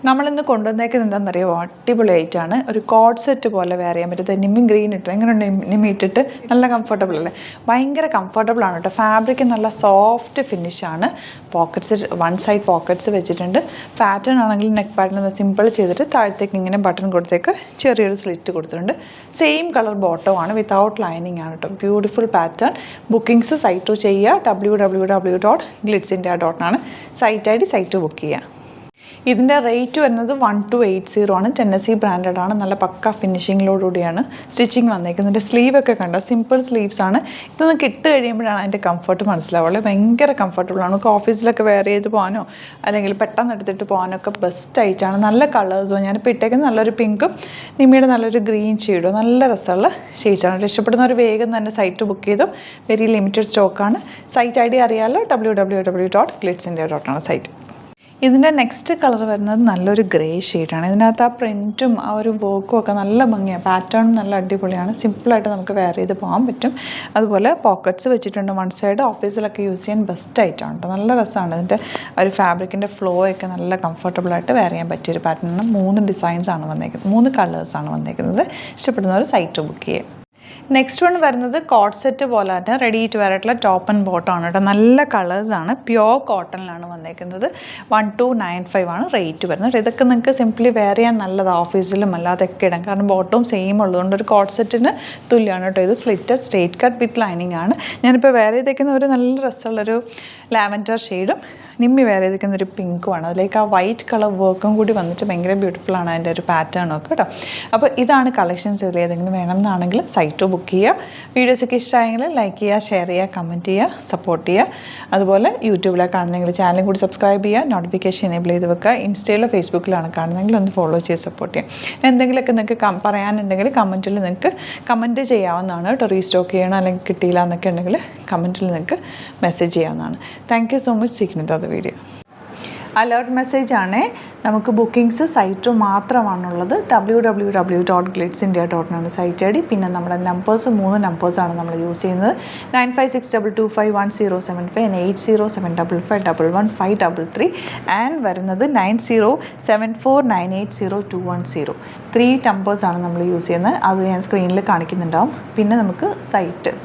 നമ്മളിന്ന് കൊണ്ടുവന്നേക്കുന്നത് എന്താണെന്നറിയുമോ? അടിപൊളിയായിട്ടാണ് ഒരു code set പോലെ വെയർ ചെയ്യാൻ പറ്റുന്നത്. നിമ്മി ഗ്രീൻ ഇട്ട് എങ്ങനെയുണ്ട്? നിമ്മി ഇട്ടിട്ട് നല്ല കംഫർട്ടബിൾ അല്ലേ? ഭയങ്കര കംഫർട്ടബിൾ ആണ് കേട്ടോ. ഫാബ്രിക് നല്ല സോഫ്റ്റ് ഫിനിഷാണ്. പോക്കറ്റ്സ് വൺ സൈഡ് പോക്കറ്റ്സ് വെച്ചിട്ടുണ്ട്. പാറ്റേൺ ആണെങ്കിൽ നെക്ക് പാറ്റേൺ സിമ്പിൾ ചെയ്തിട്ട് താഴത്തേക്ക് ഇങ്ങനെ ബട്ടൺ കൊടുത്തേക്ക് ചെറിയൊരു സ്ലിറ്റ് കൊടുത്തിട്ടുണ്ട്. സെയിം കളർ ബോട്ടം ആണ്, വിത്തൗട്ട് ലൈനിങ് ആണ് കേട്ടോ. Beautiful pattern. Bookings site to ചെയ്യുക www.glitzindia.com ആണ്. Site I D site to book ചെയ്യുക. ഇതിൻ്റെ റേറ്റ് വരുന്നത് 1280 ആണ്. ടെന്നസി ബ്രാൻഡഡ് ആണ്. നല്ല പക്ക ഫിനിഷിങ്ങിലോടുകൂടിയാണ് സ്റ്റിച്ചിങ് വന്നേക്കുന്നത്. സ്ലീവൊക്കെ കണ്ടോ? സിമ്പിൾ സ്ലീവ്സ് ആണ്. ഇതൊന്ന് ഇട്ട് കഴിയുമ്പോഴാണ് അതിൻ്റെ കംഫർട്ട് മനസ്സിലാവുള്ളൂ. ഭയങ്കര കംഫർട്ടബിൾ ആണ്. നമുക്ക് ഓഫീസിലൊക്കെ വെയർ ചെയ്ത് പോകാനോ അല്ലെങ്കിൽ പെട്ടെന്ന് എടുത്തിട്ട് പോകാനൊക്കെ ബെസ്റ്റ് ആയിട്ടാണ്. നല്ല കളേഴ്സും ഞാനിപ്പോൾ ഇട്ടേക്കുന്നത് നല്ലൊരു പിങ്കും നിമ്മിയുടെ നല്ലൊരു ഗ്രീൻ ഷെയ്ഡും നല്ല രസമുള്ള ഷെയ്ഡ്സാണ്. ഇഷ്ടപ്പെടുന്നവർ വേഗം തന്നെ സൈറ്റ് ബുക്ക് ചെയ്തു. വെരി ലിമിറ്റഡ് സ്റ്റോക്കാണ്. സൈറ്റ് ഐ ഡി അറിയാമല്ലോ, www.glitzindia.com ആണ് സൈറ്റ്. ഇതിൻ്റെ നെക്സ്റ്റ് കളർ വരുന്നത് നല്ലൊരു ഗ്രേ ഷെയ്ഡാണ്. ഇതിനകത്ത് ആ പ്രിൻറ്റും ആ ഒരു വർക്കും ഒക്കെ നല്ല ഭംഗിയാണ്. പാറ്റേൺ നല്ല അടിപൊളിയാണ്. സിമ്പിളായിട്ട് നമുക്ക് വെയർ ചെയ്ത് പോകാൻ പറ്റും. അതുപോലെ പോക്കറ്റ്സ് വെച്ചിട്ടുണ്ട് വൺ സൈഡ്. ഓഫീസിലൊക്കെ യൂസ് ചെയ്യാൻ ബെസ്റ്റ് ആയിട്ടാണ് കേട്ടോ. നല്ല രസമാണ്. ഇതിൻ്റെ ഒരു ഫാബ്രിക്കിൻ്റെ ഫ്ലോ ഒക്കെ നല്ല കംഫർട്ടബിളായിട്ട് വെയർ ചെയ്യാൻ പറ്റിയൊരു പാറ്റേണാണ്. 3 ഡിസൈൻസാണ് വന്നേക്കുന്നത്, 3 കളേഴ്സാണ് വന്നേക്കുന്നത്. ഇഷ്ടപ്പെടുന്നവർ സൈറ്റ് ബുക്ക് ചെയ്യുക. നെക്സ്റ്റ് വൺ വരുന്നത് കോട്ട് സെറ്റ് പോലെ തന്നെ റെഡി ടു വെയർ ആയിട്ടുള്ള ടോപ്പ് ആൻഡ് ബോട്ടം ആണ് കേട്ടോ. നല്ല കളേഴ്സാണ്. പ്യോർ കോട്ടണിലാണ് വന്നേക്കുന്നത്. 1295 ആണ് റേറ്റ് വരുന്നത്. ഇതൊക്കെ നിങ്ങൾക്ക് സിംപ്ലി വെയർ ചെയ്യാൻ നല്ലതാണ്. ഓഫീസിലും അല്ലാതൊക്കെ ഇടാം. കാരണം ബോട്ടവും സെയിം ഉള്ളതുകൊണ്ട് ഒരു കോട്ട് സെറ്റിന് തുല്യമാണ് കേട്ടോ. ഇത് slitted straight cut with lining ആണ്. ഞാനിപ്പോൾ വെയർ ചെയ്തേക്കുന്ന ഒരു നല്ല രസമുള്ളൊരു ലാവൻഡർ ഷെയ്ഡും നിമ്മി വെയർ ചെയ്തിരിക്കുന്ന ഒരു പിങ്കുമാണ്. അതിലേക്ക് ആ വൈറ്റ് കളർ വർക്കും കൂടി വന്നിട്ട് ഭയങ്കര ബ്യൂട്ടിഫുള്ളാണ് അതിൻ്റെ ഒരു പാറ്റേൺ ഒക്കെ കേട്ടോ. അപ്പോൾ ഇതാണ് കളക്ഷൻസ്. ഇതിൽ ഏതെങ്കിലും വേണമെന്നാണെങ്കിൽ സൈറ്റ് ബുക്ക് ചെയ്യുക. വീഡിയോസൊക്കെ ഇഷ്ടമായെങ്കിൽ ലൈക്ക് ചെയ്യുക, ഷെയർ ചെയ്യുക, കമൻറ്റ് ചെയ്യുക, സപ്പോർട്ട് ചെയ്യുക. അതുപോലെ യൂട്യൂബിലാണ് കാണുന്നെങ്കിൽ ചാനലും കൂടി സബ്സ്ക്രൈബ് ചെയ്യുക, നോട്ടിഫിക്കേഷൻ എനേബിൾ ചെയ്ത് വെക്കുക. ഇൻസ്റ്റയിലോ ഫേസ്ബുക്കിലാണ് കാണുന്നതെങ്കിൽ ഒന്ന് ഫോളോ ചെയ്ത് സപ്പോർട്ട് ചെയ്യുക. എന്തെങ്കിലുമൊക്കെ നിങ്ങൾക്ക് പറയാനുണ്ടെങ്കിൽ കമൻറ്റിൽ നിങ്ങൾക്ക് കമൻറ്റ് ചെയ്യാവുന്നതാണ് കേട്ടോ. റീസ്റ്റോക്ക് ചെയ്യണം അല്ലെങ്കിൽ കിട്ടിയില്ല എന്നൊക്കെ ഉണ്ടെങ്കിൽ കമൻറ്റിൽ നിങ്ങൾക്ക് മെസ്സേജ് ചെയ്യാവുന്നതാണ്. Thank you so much. സീക്കുന്നത് അത് വീഡിയോ അലേർട്ട് മെസ്സേജ് ആണ്. നമുക്ക് ബുക്കിംഗ്സ് സൈറ്റ് മാത്രമാണുള്ളത്. www.glitzindia.com ആണ് സൈറ്റ് ഐ ഡി. പിന്നെ നമ്മുടെ നമ്പേഴ്സ് 3 നമ്പേഴ്സാണ് നമ്മൾ യൂസ് ചെയ്യുന്നത്. 9562251075 and 8075551533 ആൻഡ് വരുന്നത് 9074980210. 3 നമ്പേഴ്സാണ് നമ്മൾ യൂസ് ചെയ്യുന്നത്. അത് ഞാൻ സ്ക്രീനിൽ കാണിക്കുന്നുണ്ടാവും. പിന്നെ നമുക്ക്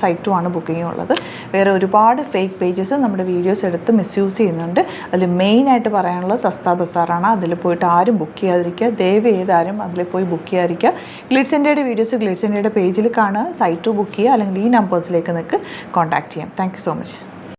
സൈറ്റ് ആണ് ബുക്കിംഗ് ഉള്ളത്. വേറെ ഒരുപാട് ഫേക്ക് പേജസ് നമ്മുടെ വീഡിയോസ് എടുത്ത് മിസ്യൂസ് ചെയ്യുന്നുണ്ട്. അതിൽ മെയിനായിട്ട് പറയാനുള്ളത് സസ്ത ബസാറാണ്. അതിൽ പോയിട്ട് ആരും ബുക്ക് ചെയ്യാതിരിക്കുക. ദയവ് ചെയ്താരും അതിൽ പോയി ബുക്ക് ചെയ്യാതിരിക്കുക. ഗ്ലിറ്റ്സിൻ്റെയുടെ വീഡിയോസ് ഗ്ലിറ്റ്സിൻ്റെയുടെ പേജിൽ കാണുക, സൈറ്റ് ബുക്ക് ചെയ്യുക, അല്ലെങ്കിൽ ഈ നമ്പേഴ്സിലേക്ക് നിങ്ങൾക്ക് കോൺടാക്ട് ചെയ്യാം. Thank you so much.